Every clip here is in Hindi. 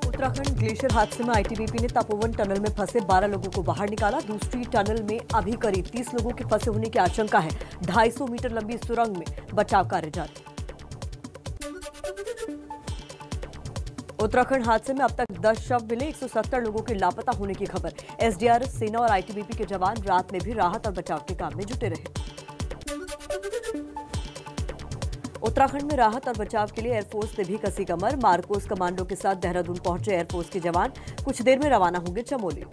उत्तराखंड ग्लेशियर हादसे में आईटीबीपी ने तपोवन टनल में फंसे 12 लोगों को बाहर निकाला। दूसरी टनल में अभी करीब 30 लोगों के फंसे होने की आशंका है। 250 मीटर लंबी सुरंग में बचाव कार्य जारी। उत्तराखंड हादसे में अब तक 10 शव मिले, 170 लोगों के लापता होने की खबर। एसडीआरएफ, सेना और आईटीबीपी के जवान रात में भी राहत और बचाव के काम में जुटे रहे। उत्तराखंड में राहत और बचाव के लिए एयरफोर्स ने भी कसी कमर। मार्कोस कमांडो के साथ देहरादून पहुंचे एयरफोर्स के जवान कुछ देर में रवाना होंगे चमोली।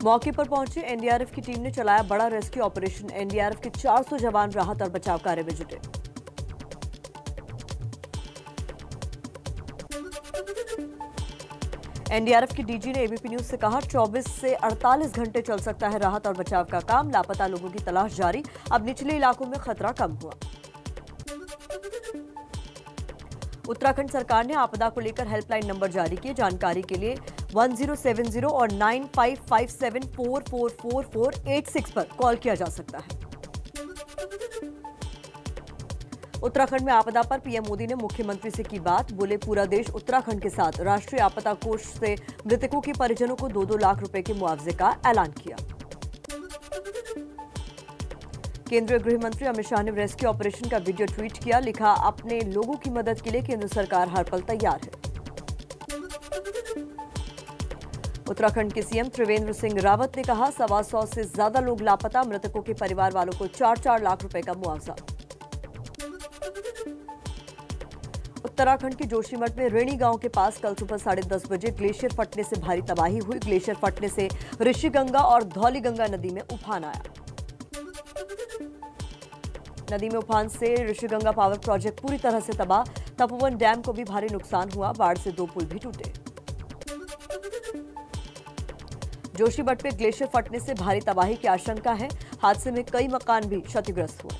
मौके पर पहुंचे एनडीआरएफ की टीम ने चलाया बड़ा रेस्क्यू ऑपरेशन। एनडीआरएफ के 400 जवान राहत और बचाव कार्य में जुटे। एनडीआरएफ की डीजी ने एबीपी न्यूज से कहा 24 से 48 घंटे चल सकता है राहत और बचाव का काम। लापता लोगों की तलाश जारी। अब निचले इलाकों में खतरा कम हुआ। उत्तराखंड सरकार ने आपदा को लेकर हेल्पलाइन नंबर जारी किए। जानकारी के लिए 1070 और 9557444486 पर कॉल किया जा सकता है। उत्तराखंड में आपदा पर पीएम मोदी ने मुख्यमंत्री से की बात। बोले पूरा देश उत्तराखंड के साथ। राष्ट्रीय आपदा कोष से मृतकों के परिजनों को 2-2 लाख रुपए के मुआवजे का ऐलान किया। केंद्रीय गृह मंत्री अमित शाह ने रेस्क्यू ऑपरेशन का वीडियो ट्वीट किया। लिखा, अपने लोगों की मदद के लिए केंद्र सरकार हर पल तैयार है। उत्तराखंड के सीएम त्रिवेंद्र सिंह रावत ने कहा 125 से ज्यादा लोग लापता। मृतकों के परिवार वालों को 4-4 लाख रुपए का मुआवजा। उत्तराखंड के जोशीमठ में रेणी गांव के पास कल सुबह 10:30 बजे ग्लेशियर फटने से भारी तबाही हुई। ग्लेशियर फटने से ऋषिगंगा और धौलीगंगा नदी में उफान आया। नदी में उफान से ऋषिगंगा पावर प्रोजेक्ट पूरी तरह से तबाह। तपोवन डैम को भी भारी नुकसान हुआ। बाढ़ से 2 पुल भी टूटे। जोशीमठ में ग्लेशियर फटने से भारी तबाही की आशंका है। हादसे में कई मकान भी क्षतिग्रस्त हुए।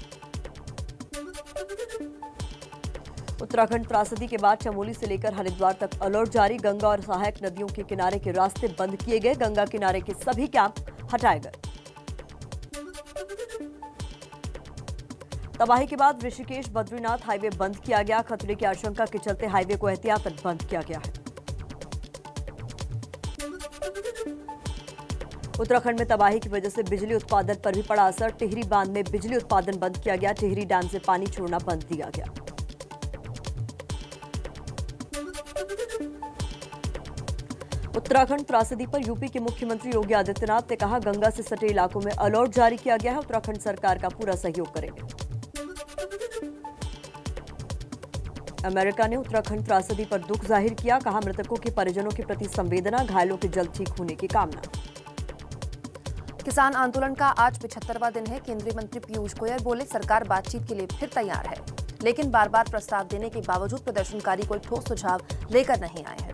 उत्तराखंड त्रासदी के बाद चमोली से लेकर हरिद्वार तक अलर्ट जारी। गंगा और सहायक नदियों के किनारे के रास्ते बंद किए गए। गंगा किनारे के सभी कैंप हटाए गए। तबाही के बाद ऋषिकेश बद्रीनाथ हाईवे बंद किया गया। खतरे की आशंका के चलते हाईवे को एहतियातन बंद किया गया है। उत्तराखंड में तबाही की वजह से बिजली उत्पादन पर भी पड़ा असर। टिहरी बांध में बिजली उत्पादन बंद किया गया। टिहरी डैम से पानी छोड़ना बंद किया गया। उत्तराखंड त्रासदी पर यूपी के मुख्यमंत्री योगी आदित्यनाथ ने कहा गंगा से सटे इलाकों में अलर्ट जारी किया गया है। उत्तराखंड सरकार का पूरा सहयोग करेंगे। अमेरिका ने उत्तराखंड त्रासदी पर दुख जाहिर किया। कहा मृतकों के परिजनों के प्रति संवेदना, घायलों के जल्द ठीक होने की कामना। किसान आंदोलन का आज 75वां दिन है। केंद्रीय मंत्री पीयूष गोयल बोले सरकार बातचीत के लिए फिर तैयार है, लेकिन बार बार प्रस्ताव देने के बावजूद प्रदर्शनकारी कोई ठोस सुझाव लेकर नहीं आए हैं।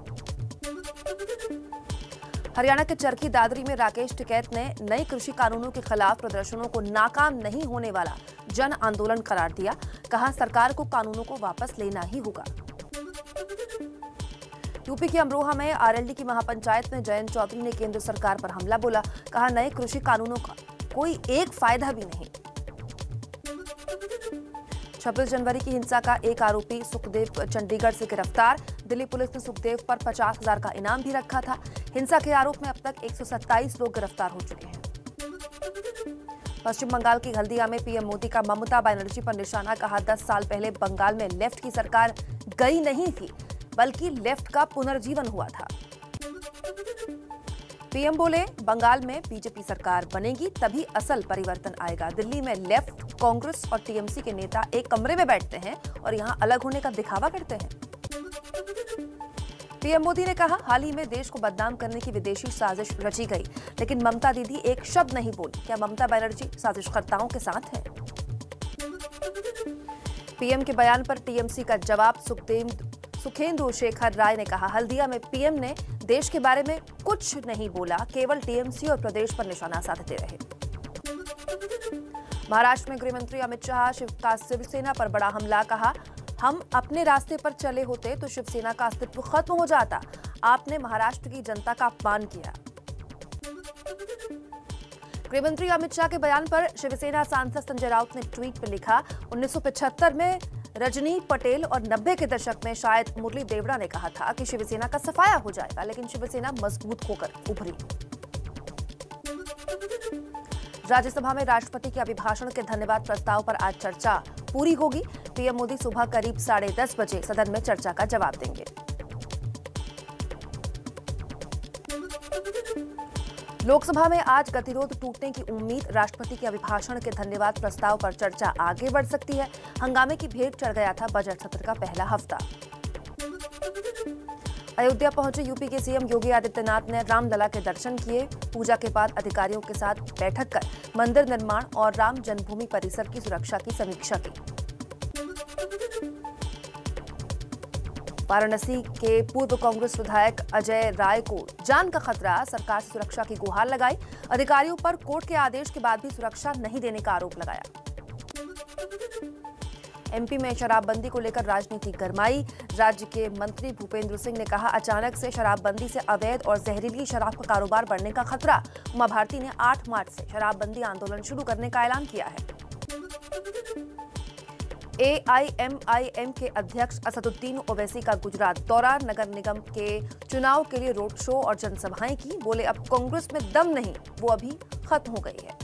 हरियाणा के चरखी दादरी में राकेश टिकैत ने नए कृषि कानूनों के खिलाफ प्रदर्शनों को नाकाम नहीं होने वाला जन आंदोलन करार दिया। कहा सरकार को कानूनों को वापस लेना ही होगा। यूपी के अमरोहा में आरएलडी की महापंचायत में जयंत चौधरी ने केंद्र सरकार पर हमला बोला। कहा नए कृषि कानूनों का कोई एक फायदा भी नहीं। 26 जनवरी की हिंसा का एक आरोपी सुखदेव चंडीगढ़ से गिरफ्तार। दिल्ली पुलिस ने सुखदेव पर 50,000 का इनाम भी रखा था। हिंसा के आरोप में अब तक 127 लोग गिरफ्तार हो चुके हैं। पश्चिम बंगाल की हल्दिया में पीएम मोदी का ममता बनर्जी पर निशाना। कहा 10 साल पहले बंगाल में लेफ्ट की सरकार गई नहीं थी, बल्कि लेफ्ट का पुनर्जीवन हुआ था। पीएम बोले बंगाल में बीजेपी सरकार बनेगी तभी असल परिवर्तन आएगा। दिल्ली में लेफ्ट, कांग्रेस और टीएमसी के नेता एक कमरे में बैठते हैं और यहां अलग होने का दिखावा करते हैं। पीएम मोदी ने कहा हाल ही में देश को बदनाम करने की विदेशी साजिश रची गई, लेकिन ममता दीदी एक शब्द नहीं बोली। क्या ममता बनर्जी साजिशकर्ताओं के साथ हैं? पीएम के बयान पर टीएमसी का जवाब। सुखेंदु शेखर राय ने कहा हल्दिया में पीएम ने देश के बारे में कुछ नहीं बोला, केवल टीएमसी और प्रदेश पर निशाना साधते रहे। महाराष्ट्र में गृह मंत्री अमित शाह का शिवसेना पर बड़ा हमला। कहा हम अपने रास्ते पर चले होते तो शिवसेना का अस्तित्व खत्म हो जाता। आपने महाराष्ट्र की जनता का अपमान किया। गृहमंत्री अमित शाह के बयान पर शिवसेना सांसद संजय राउत ने ट्वीट में लिखा, 1975 में रजनी पटेल और 90 के दशक में शायद मुरली देवड़ा ने कहा था कि शिवसेना का सफाया हो जाएगा, लेकिन शिवसेना मजबूत होकर उभरी। राज्यसभा में राष्ट्रपति के अभिभाषण के धन्यवाद प्रस्ताव पर आज चर्चा पूरी होगी। पीएम मोदी सुबह करीब 10:30 बजे सदन में चर्चा का जवाब देंगे। लोकसभा में आज गतिरोध टूटने की उम्मीद। राष्ट्रपति के अभिभाषण के धन्यवाद प्रस्ताव पर चर्चा आगे बढ़ सकती है। हंगामे की भेंट चढ़ गया था बजट सत्र का पहला हफ्ता। अयोध्या पहुंचे यूपी के सीएम योगी आदित्यनाथ ने रामलला के दर्शन किए। पूजा के बाद अधिकारियों के साथ बैठक कर मंदिर निर्माण और राम जन्मभूमि परिसर की सुरक्षा की समीक्षा की। वाराणसी के पूर्व कांग्रेस विधायक अजय राय को जान का खतरा, सरकार से सुरक्षा की गुहार लगाई। अधिकारियों पर कोर्ट के आदेश के बाद भी सुरक्षा नहीं देने का आरोप लगाया। एमपी में शराबबंदी को लेकर राजनीति गरमाई। राज्य के मंत्री भूपेंद्र सिंह ने कहा, अचानक से शराबबंदी से अवैध और जहरीली शराब का कारोबार बढ़ने का खतरा। उमा भारती ने 8 मार्च से शराबबंदी आंदोलन शुरू करने का ऐलान किया है। एआईएमआईएम के अध्यक्ष असदुद्दीन ओवैसी का गुजरात दौरा। नगर निगम के चुनाव के लिए रोड शो और जनसभाएं की। बोले, अब कांग्रेस में दम नहीं, वो अभी खत्म हो गई है।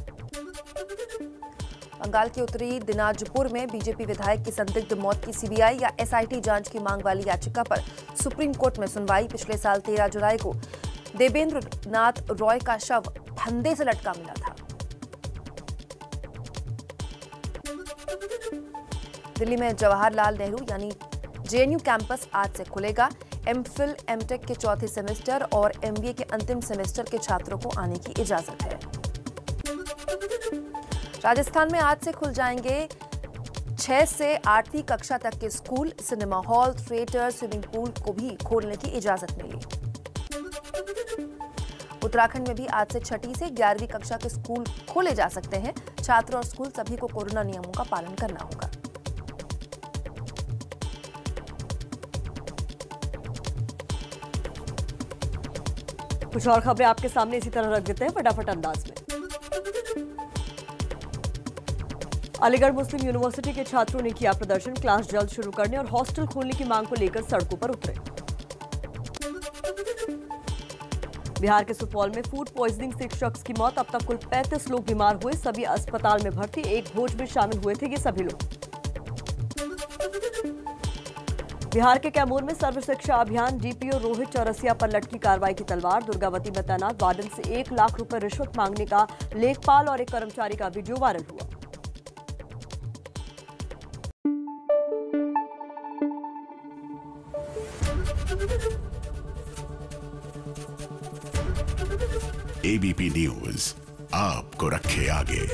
बंगाल के उत्तरी दिनाजपुर में बीजेपी विधायक की संदिग्ध मौत की सीबीआई या एसआईटी जांच की मांग वाली याचिका पर सुप्रीम कोर्ट में सुनवाई। पिछले साल 13 जुलाई को देवेंद्र नाथ रॉय का शव फंदे से लटका मिला था। दिल्ली में जवाहरलाल नेहरू यानी जेएनयू कैंपस आज से खुलेगा। एमफिल एमटेक के चौथे सेमेस्टर और एमबीए के अंतिम सेमेस्टर के छात्रों को आने की इजाजत है। राजस्थान में आज से खुल जाएंगे 6 से 8वीं कक्षा तक के school. Cinema hall, theatre, swimming pool को भी खोलने की इजाजत मिली। उत्तराखंड में भी आज से 6ठी से 11वीं कक्षा के स्कूल खोले जा सकते हैं। छात्र और स्कूल सभी को कोरोना नियमों का पालन करना होगा। कुछ और खबरें आपके सामने इसी तरह रख देते हैं फटाफट अंदाज में। अलीगढ़ मुस्लिम यूनिवर्सिटी के छात्रों ने किया प्रदर्शन। क्लास जल्द शुरू करने और हॉस्टल खोलने की मांग को लेकर सड़कों पर उतरे। बिहार के सुपौल में फूड पॉइजनिंग से एक शख्स की मौत। अब तक कुल 35 लोग बीमार हुए, सभी अस्पताल में भर्ती। एक भोज में शामिल हुए थे ये सभी लोग। बिहार के कैमूर में सर्व शिक्षा अभियान। डीपीओ रोहित चौरसिया पर लटकी कार्रवाई की तलवार। दुर्गावती में तैनात वार्डन से 1 लाख रुपए रिश्वत मांगने का लेखपाल और एक कर्मचारी का वीडियो वायरल हुआ। एबीपी न्यूज आपको रखे आगे।